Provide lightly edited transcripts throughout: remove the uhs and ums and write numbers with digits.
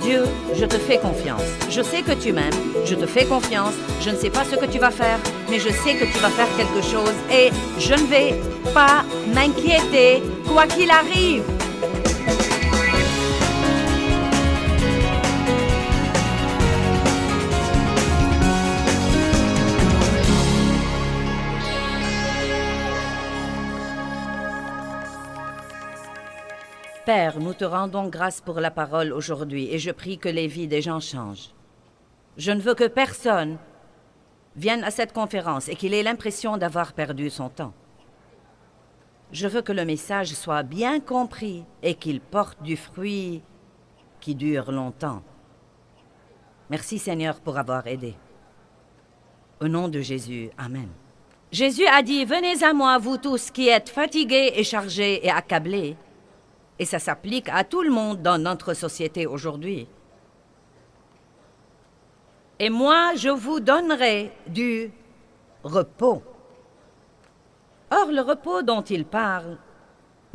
Dieu, je te fais confiance. Je sais que tu m'aimes, je te fais confiance. Je ne sais pas ce que tu vas faire, mais je sais que tu vas faire quelque chose et je ne vais pas m'inquiéter, quoi qu'il arrive. Père, nous te rendons grâce pour la parole aujourd'hui et je prie que les vies des gens changent. Je ne veux que personne vienne à cette conférence et qu'il ait l'impression d'avoir perdu son temps. Je veux que le message soit bien compris et qu'il porte du fruit qui dure longtemps. Merci Seigneur pour avoir aidé. Au nom de Jésus, Amen. Jésus a dit, « Venez à moi, vous tous qui êtes fatigués et chargés et accablés. » Et ça s'applique à tout le monde dans notre société aujourd'hui. Et moi, je vous donnerai du repos. Or, le repos dont il parle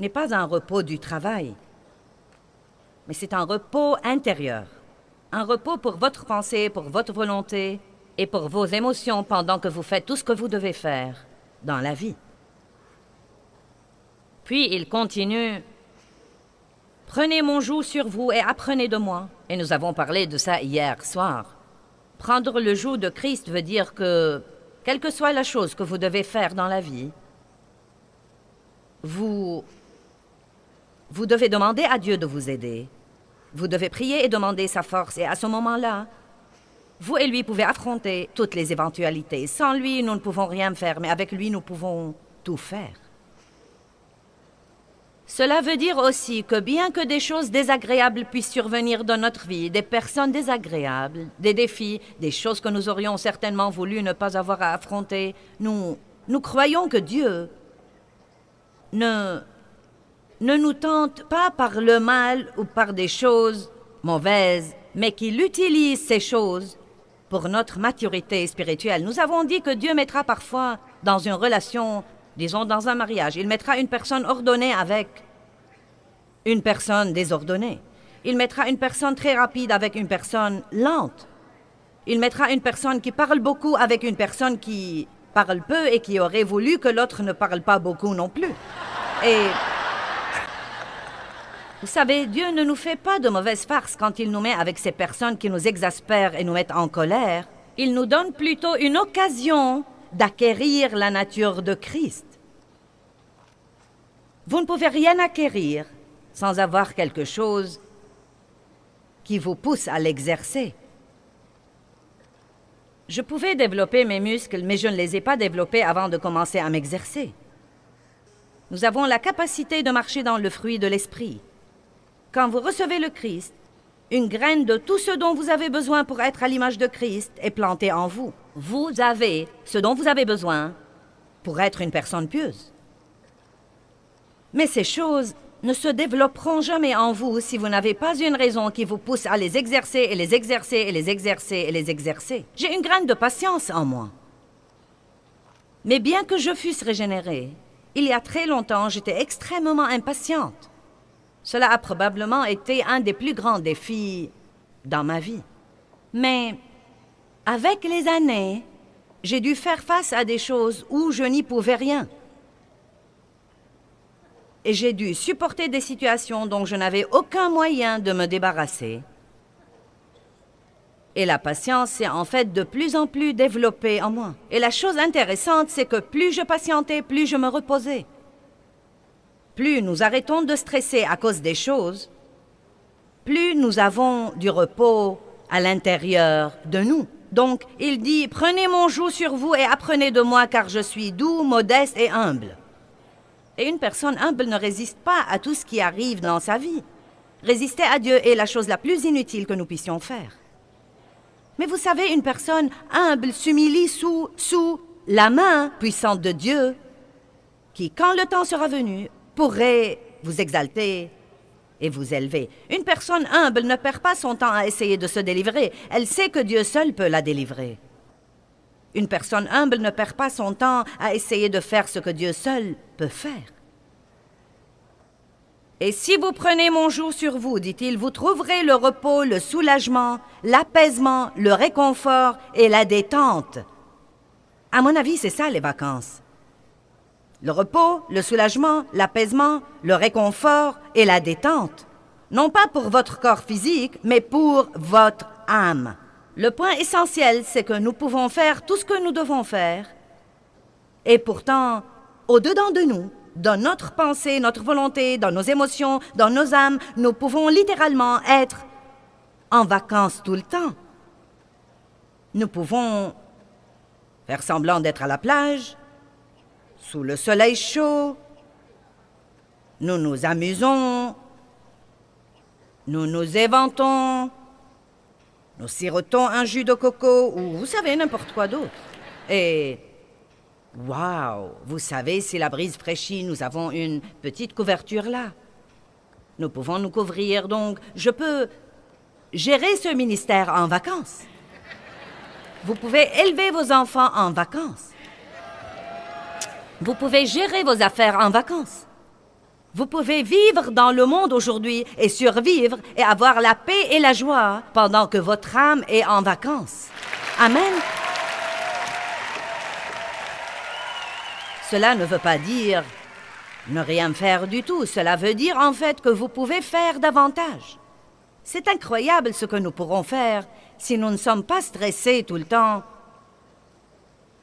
n'est pas un repos du travail, mais c'est un repos intérieur. Un repos pour votre pensée, pour votre volonté et pour vos émotions pendant que vous faites tout ce que vous devez faire dans la vie. Puis il continue. Prenez mon joug sur vous et apprenez de moi. Et nous avons parlé de ça hier soir. Prendre le joug de Christ veut dire que, quelle que soit la chose que vous devez faire dans la vie, vous devez demander à Dieu de vous aider. Vous devez prier et demander sa force. Et à ce moment-là, vous et lui pouvez affronter toutes les éventualités. Sans lui, nous ne pouvons rien faire, mais avec lui, nous pouvons tout faire. Cela veut dire aussi que bien que des choses désagréables puissent survenir dans notre vie, des personnes désagréables, des défis, des choses que nous aurions certainement voulu ne pas avoir à affronter, nous croyons que Dieu ne nous tente pas par le mal ou par des choses mauvaises, mais qu'il utilise ces choses pour notre maturité spirituelle. Nous avons dit que Dieu mettra parfois dans une relation, disons dans un mariage, il mettra une personne ordonnée avec une personne désordonnée. Il mettra une personne très rapide avec une personne lente. Il mettra une personne qui parle beaucoup avec une personne qui parle peu et qui aurait voulu que l'autre ne parle pas beaucoup non plus. Et vous savez, Dieu ne nous fait pas de mauvaises farces quand il nous met avec ces personnes qui nous exaspèrent et nous mettent en colère. Il nous donne plutôt une occasion d'acquérir la nature de Christ. Vous ne pouvez rien acquérir sans avoir quelque chose qui vous pousse à l'exercer. Je pouvais développer mes muscles, mais je ne les ai pas développés avant de commencer à m'exercer. Nous avons la capacité de marcher dans le fruit de l'esprit. Quand vous recevez le Christ, une graine de tout ce dont vous avez besoin pour être à l'image de Christ est plantée en vous. Vous avez ce dont vous avez besoin pour être une personne pieuse. Mais ces choses ne se développeront jamais en vous si vous n'avez pas une raison qui vous pousse à les exercer et les exercer et les exercer et les exercer. J'ai une graine de patience en moi. Mais bien que je fusse régénérée, il y a très longtemps, j'étais extrêmement impatiente. Cela a probablement été un des plus grands défis dans ma vie. Mais avec les années, j'ai dû faire face à des choses où je n'y pouvais rien. Et j'ai dû supporter des situations dont je n'avais aucun moyen de me débarrasser. Et la patience s'est en fait de plus en plus développée en moi. Et la chose intéressante, c'est que plus je patientais, plus je me reposais. Plus nous arrêtons de stresser à cause des choses, plus nous avons du repos à l'intérieur de nous. Donc, il dit, « Prenez mon joug sur vous et apprenez de moi, car je suis doux, modeste et humble. » Et une personne humble ne résiste pas à tout ce qui arrive dans sa vie. Résister à Dieu est la chose la plus inutile que nous puissions faire. Mais vous savez, une personne humble s'humilie sous la main puissante de Dieu, qui, quand le temps sera venu, pourrait vous exalter et vous élever. Une personne humble ne perd pas son temps à essayer de se délivrer. Elle sait que Dieu seul peut la délivrer. Une personne humble ne perd pas son temps à essayer de faire ce que Dieu seul peut faire. Et si vous prenez mon joug sur vous, dit-il, vous trouverez le repos, le soulagement, l'apaisement, le réconfort et la détente. À mon avis, c'est ça les vacances. Le repos, le soulagement, l'apaisement, le réconfort et la détente. Non pas pour votre corps physique, mais pour votre âme. Le point essentiel, c'est que nous pouvons faire tout ce que nous devons faire. Et pourtant, au-dedans de nous, dans notre pensée, notre volonté, dans nos émotions, dans nos âmes, nous pouvons littéralement être en vacances tout le temps. Nous pouvons faire semblant d'être à la plage, sous le soleil chaud. Nous nous amusons, nous nous éventons, nous sirotons un jus de coco ou vous savez, n'importe quoi d'autre. Et waouh! Vous savez, si la brise fraîchit, nous avons une petite couverture là. Nous pouvons nous couvrir, donc je peux gérer ce ministère en vacances. Vous pouvez élever vos enfants en vacances. Vous pouvez gérer vos affaires en vacances. Vous pouvez vivre dans le monde aujourd'hui et survivre et avoir la paix et la joie pendant que votre âme est en vacances. Amen. Cela ne veut pas dire ne rien faire du tout. Cela veut dire en fait que vous pouvez faire davantage. C'est incroyable ce que nous pourrons faire si nous ne sommes pas stressés tout le temps,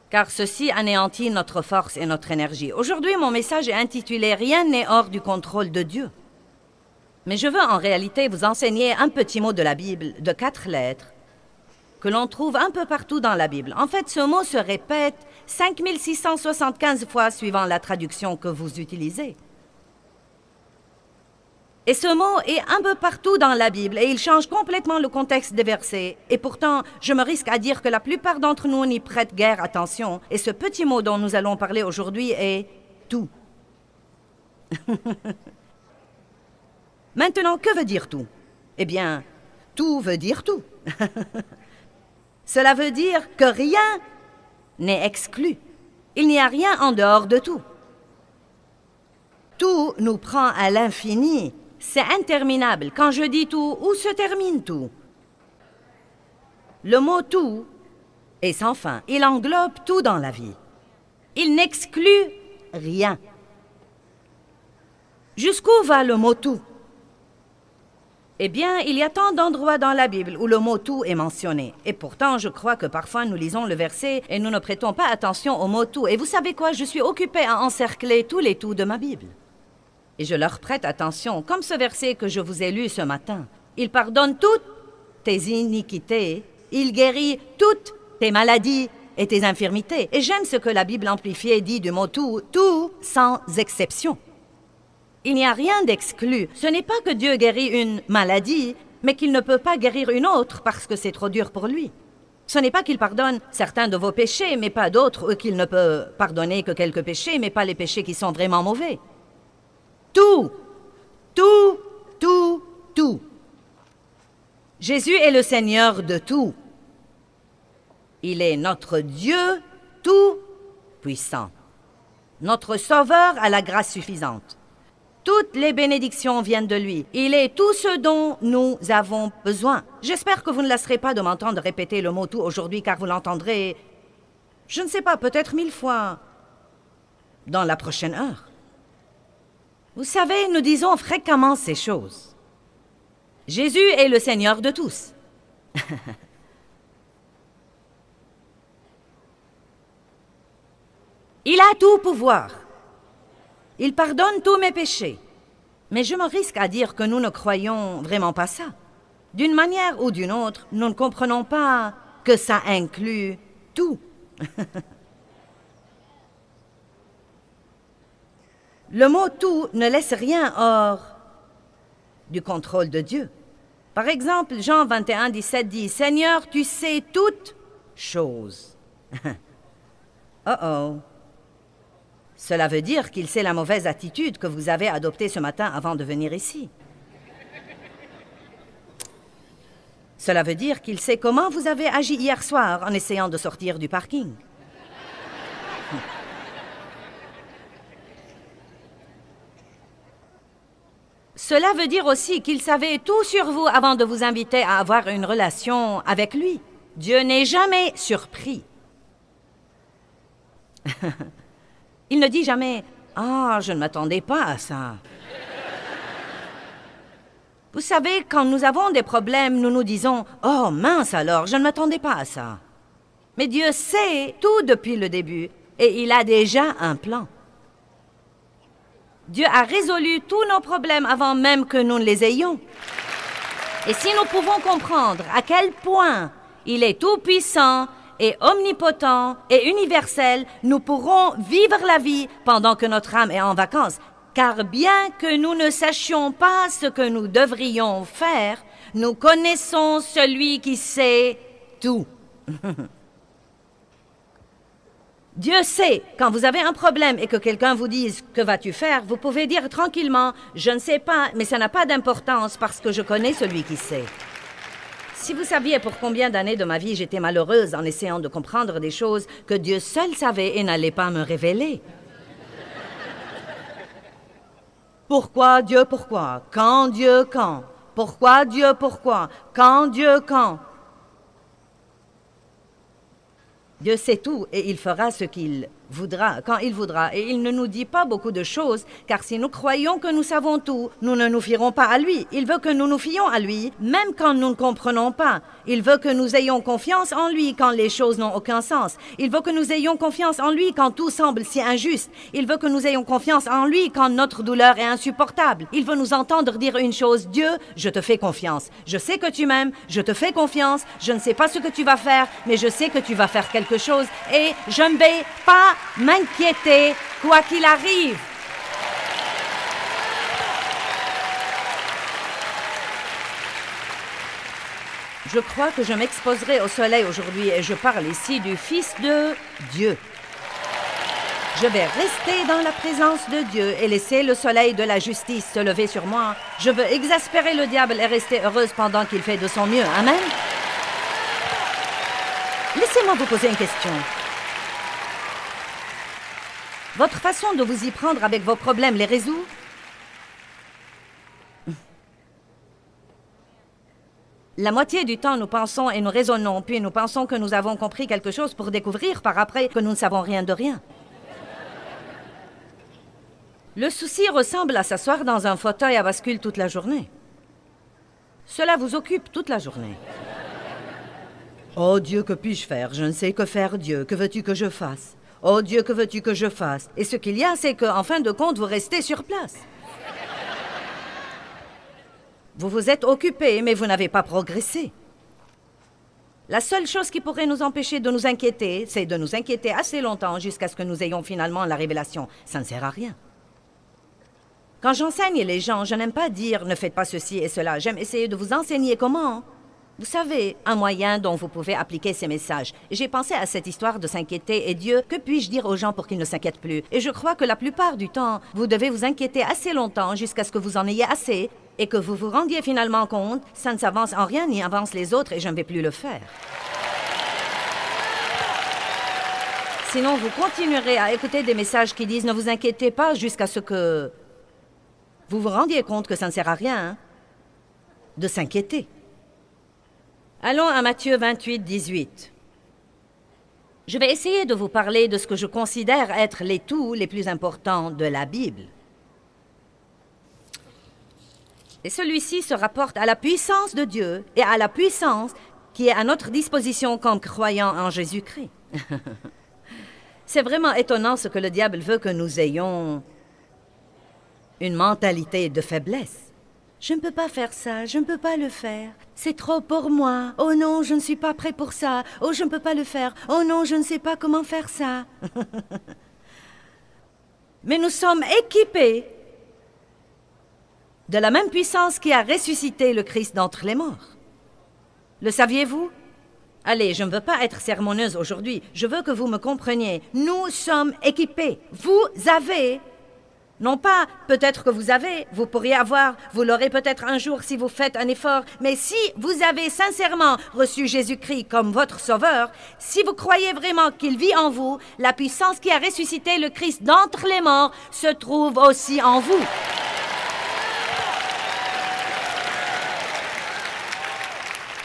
car ceci anéantit notre force et notre énergie. Aujourd'hui, mon message est intitulé « Rien n'est hors du contrôle de Dieu ». Mais je veux en réalité vous enseigner un petit mot de la Bible de 4 lettres que l'on trouve un peu partout dans la Bible. En fait, ce mot se répète 5675 fois suivant la traduction que vous utilisez. Et ce mot est un peu partout dans la Bible et il change complètement le contexte des versets. Et pourtant, je me risque à dire que la plupart d'entre nous n'y prêtent guère attention. Et ce petit mot dont nous allons parler aujourd'hui est « tout ». Maintenant, que veut dire tout? Eh bien, tout veut dire tout. Cela veut dire que rien n'est exclu. Il n'y a rien en dehors de tout. Tout nous prend à l'infini. C'est interminable. Quand je dis tout, où se termine tout? Le mot « tout » est sans fin. Il englobe tout dans la vie. Il n'exclut rien. Jusqu'où va le mot « tout » ? Eh bien, il y a tant d'endroits dans la Bible où le mot « tout » est mentionné. Et pourtant, je crois que parfois nous lisons le verset et nous ne prêtons pas attention au mot « tout ». Et vous savez quoi? Je suis occupée à encercler tous les « tout » de ma Bible. Et je leur prête attention, comme ce verset que je vous ai lu ce matin. Il pardonne toutes tes iniquités, il guérit toutes tes maladies et tes infirmités. Et j'aime ce que la Bible amplifiée dit du mot « tout », tout sans exception. Il n'y a rien d'exclu. Ce n'est pas que Dieu guérit une maladie, mais qu'il ne peut pas guérir une autre parce que c'est trop dur pour lui. Ce n'est pas qu'il pardonne certains de vos péchés, mais pas d'autres, ou qu'il ne peut pardonner que quelques péchés, mais pas les péchés qui sont vraiment mauvais. Tout, tout, tout, tout. Jésus est le Seigneur de tout. Il est notre Dieu tout-puissant, notre Sauveur à la grâce suffisante. Toutes les bénédictions viennent de lui. Il est tout ce dont nous avons besoin. J'espère que vous ne lasserez pas de m'entendre répéter le mot « tout » aujourd'hui, car vous l'entendrez, je ne sais pas, peut-être 1000 fois dans la prochaine heure. Vous savez, nous disons fréquemment ces choses. Jésus est le Seigneur de tous. Il a tout pouvoir. Il pardonne tous mes péchés. Mais je me risque à dire que nous ne croyons vraiment pas ça. D'une manière ou d'une autre, nous ne comprenons pas que ça inclut tout. Le mot « tout » ne laisse rien hors du contrôle de Dieu. Par exemple, Jean 21, 17 dit « Seigneur, tu sais toutes choses. » Oh. Cela veut dire qu'il sait la mauvaise attitude que vous avez adoptée ce matin avant de venir ici. Cela veut dire qu'il sait comment vous avez agi hier soir en essayant de sortir du parking. Cela veut dire aussi qu'il savait tout sur vous avant de vous inviter à avoir une relation avec lui. Dieu n'est jamais surpris. Il ne dit jamais « Ah, je ne m'attendais pas à ça ». Vous savez, quand nous avons des problèmes, nous nous disons « Oh, mince alors, je ne m'attendais pas à ça ». Mais Dieu sait tout depuis le début et il a déjà un plan. Dieu a résolu tous nos problèmes avant même que nous ne les ayons. Et si nous pouvons comprendre à quel point il est tout-puissant et omnipotent et universel, nous pourrons vivre la vie pendant que notre âme est en vacances. Car bien que nous ne sachions pas ce que nous devrions faire, nous connaissons celui qui sait tout. Dieu sait, quand vous avez un problème et que quelqu'un vous dise « Que vas-tu faire ?» vous pouvez dire tranquillement « Je ne sais pas, mais ça n'a pas d'importance parce que je connais celui qui sait. » Si vous saviez pour combien d'années de ma vie j'étais malheureuse en essayant de comprendre des choses que Dieu seul savait et n'allait pas me révéler. Pourquoi Dieu, pourquoi? Quand Dieu, quand? Pourquoi Dieu, pourquoi? Quand Dieu, quand? Dieu sait tout et il fera ce qu'il voudra, quand il voudra. Et il ne nous dit pas beaucoup de choses, car si nous croyons que nous savons tout, nous ne nous fierons pas à lui. Il veut que nous nous fions à lui, même quand nous ne comprenons pas. Il veut que nous ayons confiance en lui quand les choses n'ont aucun sens. Il veut que nous ayons confiance en lui quand tout semble si injuste. Il veut que nous ayons confiance en lui quand notre douleur est insupportable. Il veut nous entendre dire une chose: Dieu, je te fais confiance. Je sais que tu m'aimes, je te fais confiance. Je ne sais pas ce que tu vas faire, mais je sais que tu vas faire quelque chose et je ne vais pas m'inquiéter quoi qu'il arrive. Je crois que je m'exposerai au soleil aujourd'hui et je parle ici du Fils de Dieu. Je vais rester dans la présence de Dieu et laisser le soleil de la justice se lever sur moi. Je veux exaspérer le diable et rester heureuse pendant qu'il fait de son mieux. Amen. Laissez-moi vous poser une question. Votre façon de vous y prendre avec vos problèmes les résout? La moitié du temps, nous pensons et nous raisonnons, puis nous pensons que nous avons compris quelque chose pour découvrir par après que nous ne savons rien de rien. Le souci ressemble à s'asseoir dans un fauteuil à bascule toute la journée. Cela vous occupe toute la journée. Oh Dieu, que puis-je faire? Je ne sais que faire, Dieu. Que veux-tu que je fasse? Oh Dieu, que veux-tu que je fasse? Et ce qu'il y a, c'est qu'en fin de compte, vous restez sur place. Vous vous êtes occupé, mais vous n'avez pas progressé. La seule chose qui pourrait nous empêcher de nous inquiéter, c'est de nous inquiéter assez longtemps jusqu'à ce que nous ayons finalement la révélation. Ça ne sert à rien. Quand j'enseigne les gens, je n'aime pas dire « ne faites pas ceci et cela ». J'aime essayer de vous enseigner comment. Vous savez, un moyen dont vous pouvez appliquer ces messages. J'ai pensé à cette histoire de s'inquiéter et Dieu, que puis-je dire aux gens pour qu'ils ne s'inquiètent plus? Et je crois que la plupart du temps, vous devez vous inquiéter assez longtemps jusqu'à ce que vous en ayez assez et que vous vous rendiez finalement compte, ça ne s'avance en rien ni avance les autres et je ne vais plus le faire. Sinon, vous continuerez à écouter des messages qui disent « ne vous inquiétez pas » jusqu'à ce que vous vous rendiez compte que ça ne sert à rien de s'inquiéter. Allons à Matthieu 28, 18. Je vais essayer de vous parler de ce que je considère être les tout les plus importants de la Bible. Et celui-ci se rapporte à la puissance de Dieu et à la puissance qui est à notre disposition comme croyants en Jésus-Christ. C'est vraiment étonnant ce que le diable veut que nous ayons une mentalité de faiblesse. Je ne peux pas faire ça, je ne peux pas le faire. C'est trop pour moi. Oh non, je ne suis pas prêt pour ça. Oh, je ne peux pas le faire. Oh non, je ne sais pas comment faire ça. Mais nous sommes équipés de la même puissance qui a ressuscité le Christ d'entre les morts. Le saviez-vous? Allez, je ne veux pas être sermonneuse aujourd'hui. Je veux que vous me compreniez. Nous sommes équipés. Vous avez... Non pas, peut-être que vous pourriez avoir, vous l'aurez peut-être un jour si vous faites un effort, mais si vous avez sincèrement reçu Jésus-Christ comme votre sauveur, si vous croyez vraiment qu'il vit en vous, la puissance qui a ressuscité le Christ d'entre les morts se trouve aussi en vous.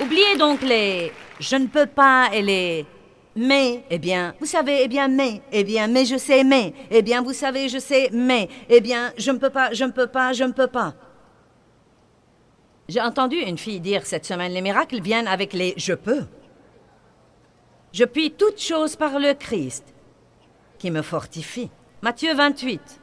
Oubliez donc les « je ne peux pas » et les « mais ». Eh bien, vous savez, eh bien, mais. Eh bien, mais je sais, mais. Eh bien, vous savez, je sais, mais. Eh bien, je ne peux pas, je ne peux pas, je ne peux pas. J'ai entendu une fille dire cette semaine, les miracles viennent avec les « je peux ». Je puis toutes choses par le Christ, qui me fortifie. Matthieu 28.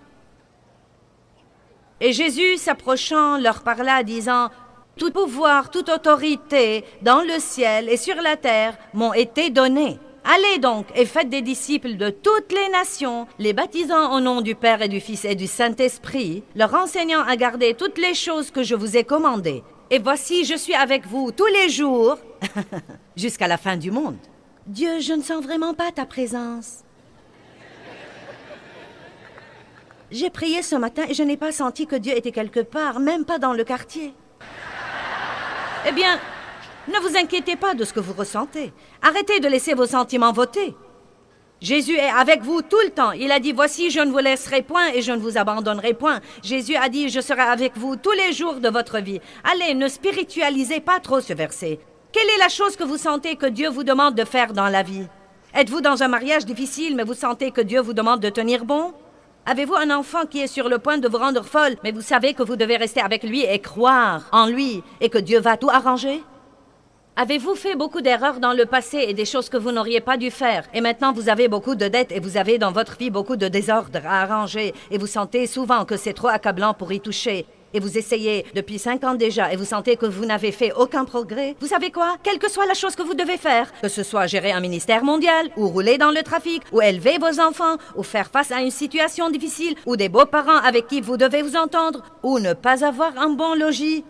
Et Jésus, s'approchant, leur parla, disant, « Tout pouvoir, toute autorité, dans le ciel et sur la terre, m'ont été donnés. Allez donc et faites des disciples de toutes les nations, les baptisant au nom du Père et du Fils et du Saint-Esprit, leur enseignant à garder toutes les choses que je vous ai commandées. Et voici, je suis avec vous tous les jours, jusqu'à la fin du monde. » Dieu, je ne sens vraiment pas ta présence. J'ai prié ce matin et je n'ai pas senti que Dieu était quelque part, même pas dans le quartier. Eh bien, ne vous inquiétez pas de ce que vous ressentez. Arrêtez de laisser vos sentiments voter. Jésus est avec vous tout le temps. Il a dit, voici, je ne vous laisserai point et je ne vous abandonnerai point. Jésus a dit, je serai avec vous tous les jours de votre vie. Allez, ne spiritualisez pas trop ce verset. Quelle est la chose que vous sentez que Dieu vous demande de faire dans la vie? Êtes-vous dans un mariage difficile, mais vous sentez que Dieu vous demande de tenir bon? Avez-vous un enfant qui est sur le point de vous rendre folle, mais vous savez que vous devez rester avec lui et croire en lui et que Dieu va tout arranger? Avez-vous fait beaucoup d'erreurs dans le passé et des choses que vous n'auriez pas dû faire? Et maintenant, vous avez beaucoup de dettes et vous avez dans votre vie beaucoup de désordre à arranger et vous sentez souvent que c'est trop accablant pour y toucher. Et vous essayez depuis 5 ans déjà et vous sentez que vous n'avez fait aucun progrès. Vous savez quoi? Quelle que soit la chose que vous devez faire, que ce soit gérer un ministère mondial, ou rouler dans le trafic, ou élever vos enfants, ou faire face à une situation difficile, ou des beaux-parents avec qui vous devez vous entendre, ou ne pas avoir un bon logis,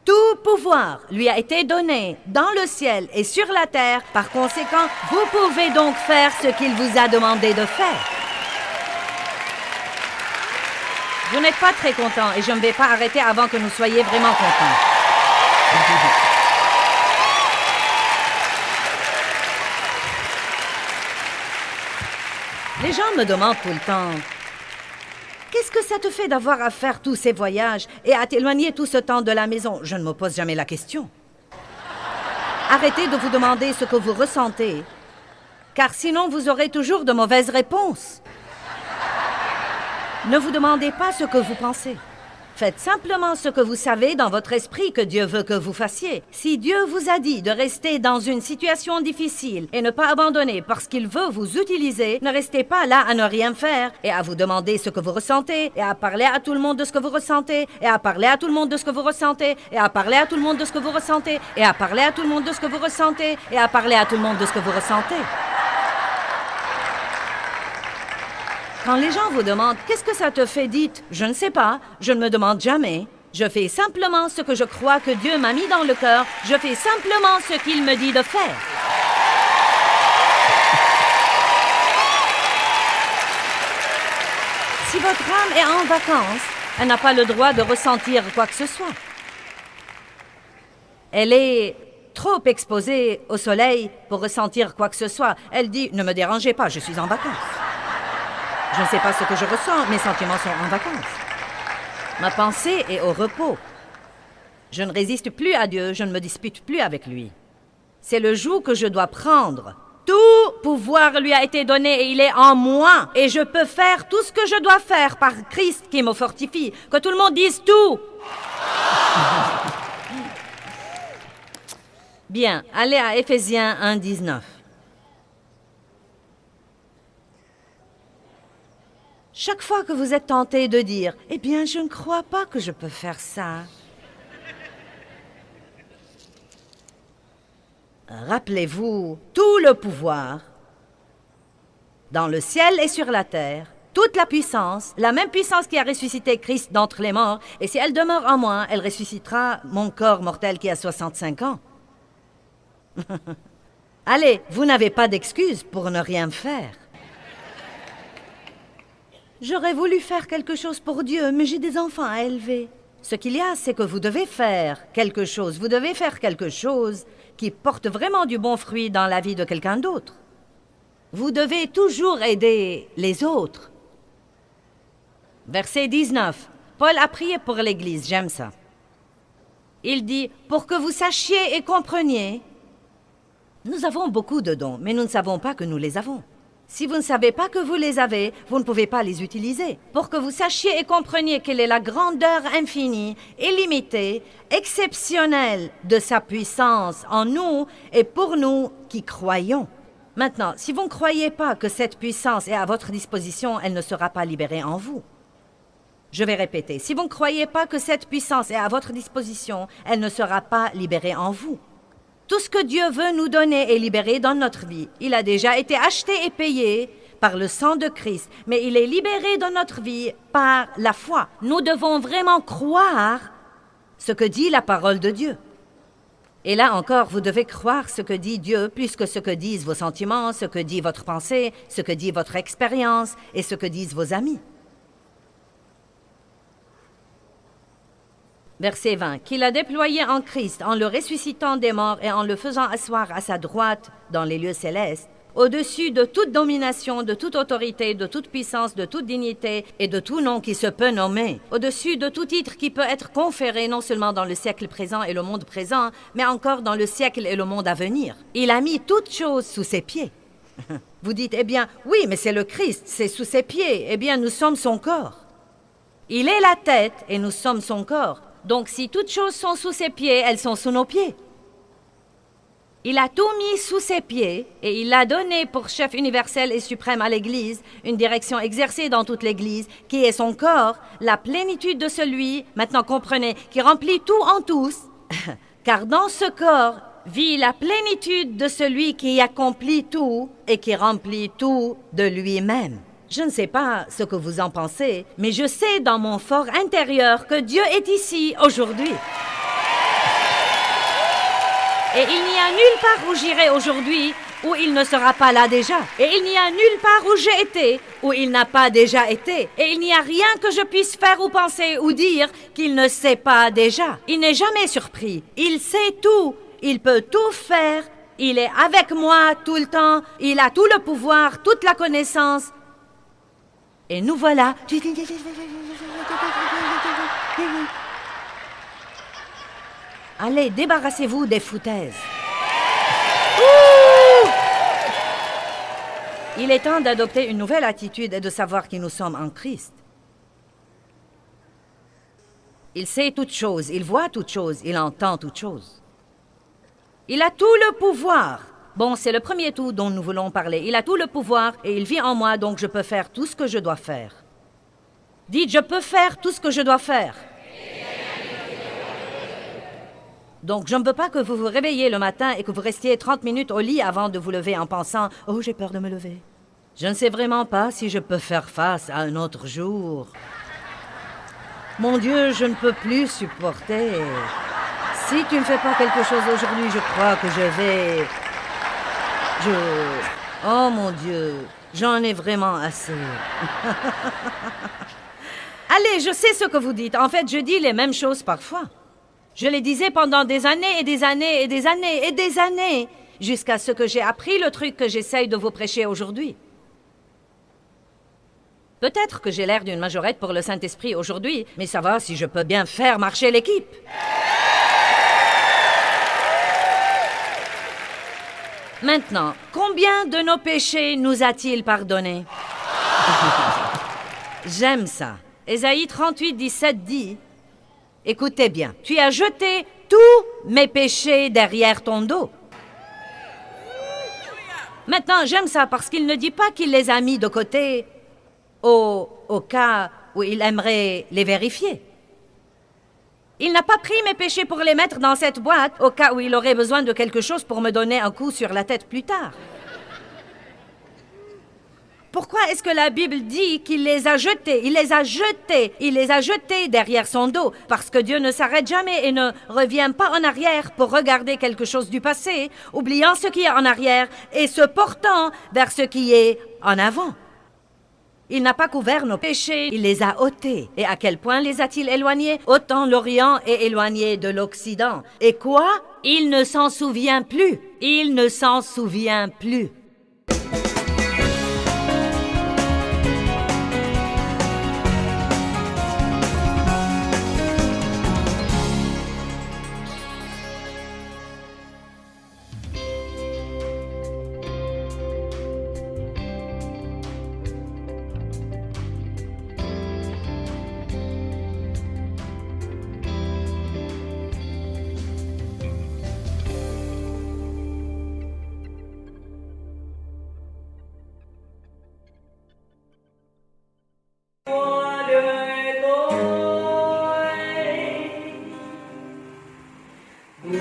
tout pouvoir lui a été donné dans le ciel et sur la terre. Par conséquent, vous pouvez donc faire ce qu'il vous a demandé de faire. Vous n'êtes pas très content et je ne vais pas arrêter avant que nous soyez vraiment contents. Les gens me demandent tout le temps, qu'est-ce que ça te fait d'avoir à faire tous ces voyages et à t'éloigner tout ce temps de la maison? Je ne me pose jamais la question. Arrêtez de vous demander ce que vous ressentez, car sinon vous aurez toujours de mauvaises réponses. Ne vous demandez pas ce que vous pensez. Faites simplement ce que vous savez dans votre esprit que Dieu veut que vous fassiez. Si Dieu vous a dit de rester dans une situation difficile et ne pas abandonner parce qu'il veut vous utiliser, ne restez pas là à ne rien faire et à vous demander ce que vous ressentez et à parler à tout le monde de ce que vous ressentez et à parler à tout le monde de ce que vous ressentez et à parler à tout le monde de ce que vous ressentez et à parler à tout le monde de ce que vous ressentez et à parler à tout le monde de ce que vous ressentez. Quand les gens vous demandent « Qu'est-ce que ça te fait ?» dites « Je ne sais pas, je ne me demande jamais. Je fais simplement ce que je crois que Dieu m'a mis dans le cœur. Je fais simplement ce qu'il me dit de faire. » Si votre âme est en vacances, elle n'a pas le droit de ressentir quoi que ce soit. Elle est trop exposée au soleil pour ressentir quoi que ce soit. Elle dit « Ne me dérangez pas, je suis en vacances. » Je ne sais pas ce que je ressens, mes sentiments sont en vacances. Ma pensée est au repos. Je ne résiste plus à Dieu, je ne me dispute plus avec lui. C'est le joug que je dois prendre. Tout pouvoir lui a été donné et il est en moi. Et je peux faire tout ce que je dois faire par Christ qui me fortifie. Que tout le monde dise tout. Bien, allez à Éphésiens 1, 19. Chaque fois que vous êtes tenté de dire « Eh bien, je ne crois pas que je peux faire ça », rappelez-vous tout le pouvoir dans le ciel et sur la terre, toute la puissance, la même puissance qui a ressuscité Christ d'entre les morts, et si elle demeure en moi, elle ressuscitera mon corps mortel qui a 65 ans. Allez, vous n'avez pas d'excuse pour ne rien faire. J'aurais voulu faire quelque chose pour Dieu, mais j'ai des enfants à élever. Ce qu'il y a, c'est que vous devez faire quelque chose. Vous devez faire quelque chose qui porte vraiment du bon fruit dans la vie de quelqu'un d'autre. Vous devez toujours aider les autres. Verset 19. Paul a prié pour l'Église, j'aime ça. Il dit, pour que vous sachiez et compreniez. Nous avons beaucoup de dons, mais nous ne savons pas que nous les avons. Si vous ne savez pas que vous les avez, vous ne pouvez pas les utiliser. Pour que vous sachiez et compreniez quelle est la grandeur infinie, illimitée, exceptionnelle de sa puissance en nous et pour nous qui croyons. Maintenant, si vous ne croyez pas que cette puissance est à votre disposition, elle ne sera pas libérée en vous. Je vais répéter, si vous ne croyez pas que cette puissance est à votre disposition, elle ne sera pas libérée en vous. Tout ce que Dieu veut nous donner est libéré dans notre vie. Il a déjà été acheté et payé par le sang de Christ, mais il est libéré dans notre vie par la foi. Nous devons vraiment croire ce que dit la parole de Dieu. Et là encore, vous devez croire ce que dit Dieu plus que ce que disent vos sentiments, ce que dit votre pensée, ce que dit votre expérience et ce que disent vos amis. Verset 20. Qu'il a déployé en Christ, en le ressuscitant des morts et en le faisant asseoir à sa droite dans les lieux célestes, au-dessus de toute domination, de toute autorité, de toute puissance, de toute dignité et de tout nom qui se peut nommer, au-dessus de tout titre qui peut être conféré non seulement dans le siècle présent et le monde présent, mais encore dans le siècle et le monde à venir. Il a mis toutes choses sous ses pieds. Vous dites, eh bien, oui, mais c'est le Christ, c'est sous ses pieds. Eh bien, nous sommes son corps. Il est la tête et nous sommes son corps. Donc, si toutes choses sont sous ses pieds, elles sont sous nos pieds. Il a tout mis sous ses pieds et il l'a donné pour chef universel et suprême à l'Église, une direction exercée dans toute l'Église, qui est son corps, la plénitude de celui, maintenant comprenez, qui remplit tout en tous, car dans ce corps vit la plénitude de celui qui accomplit tout et qui remplit tout de lui-même. Je ne sais pas ce que vous en pensez, mais je sais dans mon fort intérieur que Dieu est ici aujourd'hui. Et il n'y a nulle part où j'irai aujourd'hui où il ne sera pas là déjà. Et il n'y a nulle part où j'ai été où il n'a pas déjà été. Et il n'y a rien que je puisse faire ou penser ou dire qu'il ne sait pas déjà. Il n'est jamais surpris. Il sait tout. Il peut tout faire. Il est avec moi tout le temps. Il a tout le pouvoir, toute la connaissance. Et nous voilà. Allez, débarrassez-vous des foutaises. Ouh! Il est temps d'adopter une nouvelle attitude et de savoir qui nous sommes en Christ. Il sait toutes choses, il voit toutes choses, il entend toutes choses. Il a tout le pouvoir. Bon, c'est le premier tout dont nous voulons parler. Il a tout le pouvoir et il vit en moi, donc je peux faire tout ce que je dois faire. Dites, je peux faire tout ce que je dois faire. Donc, je ne veux pas que vous vous réveilliez le matin et que vous restiez 30 minutes au lit avant de vous lever en pensant « Oh, j'ai peur de me lever. Je ne sais vraiment pas si je peux faire face à un autre jour. Mon Dieu, je ne peux plus supporter. Si tu ne fais pas quelque chose aujourd'hui, je crois que je vais... Oh mon Dieu, j'en ai vraiment assez. » Allez, je sais ce que vous dites. En fait, je dis les mêmes choses parfois. Je les disais pendant des années et des années et des années et des années, jusqu'à ce que j'ai appris le truc que j'essaye de vous prêcher aujourd'hui. Peut-être que j'ai l'air d'une majorette pour le Saint-Esprit aujourd'hui, mais ça va si je peux bien faire marcher l'équipe. Maintenant, combien de nos péchés nous a-t-il pardonnés? J'aime ça. Ésaïe 38, 17 dit... Écoutez bien, tu as jeté tous mes péchés derrière ton dos. Maintenant, j'aime ça parce qu'il ne dit pas qu'il les a mis de côté au cas où il aimerait les vérifier. Il n'a pas pris mes péchés pour les mettre dans cette boîte au cas où il aurait besoin de quelque chose pour me donner un coup sur la tête plus tard. Pourquoi est-ce que la Bible dit qu'il les a jetés? Il les a jetés. Il les a jetés derrière son dos. Parce que Dieu ne s'arrête jamais et ne revient pas en arrière pour regarder quelque chose du passé, oubliant ce qui est en arrière et se portant vers ce qui est en avant. Il n'a pas couvert nos péchés, il les a ôtés. Et à quel point les a-t-il éloignés? Autant l'Orient est éloigné de l'Occident. Et quoi? Il ne s'en souvient plus. Il ne s'en souvient plus.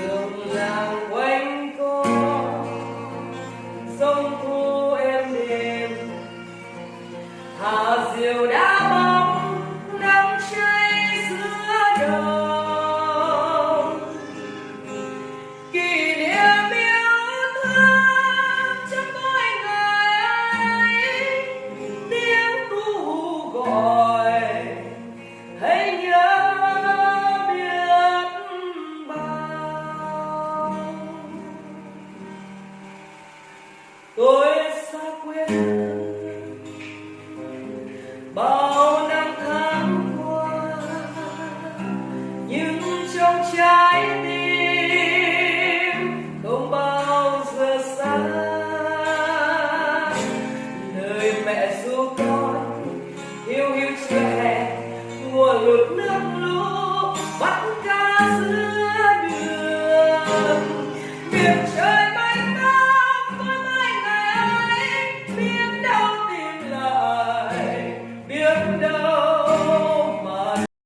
đường làng quanh co sông thu êm đềm thả diều đá bóng nắng cháy giữa đồng kỷ niệm yêu thương trong mỗi ngày ấy tiếng ru gọi hãy nhớ biết bao tôi xa quê bao năm tháng qua nhưng trong trái tim không bao giờ xa lời mẹ ru con hiu hiu chưa hè mùa lụt nước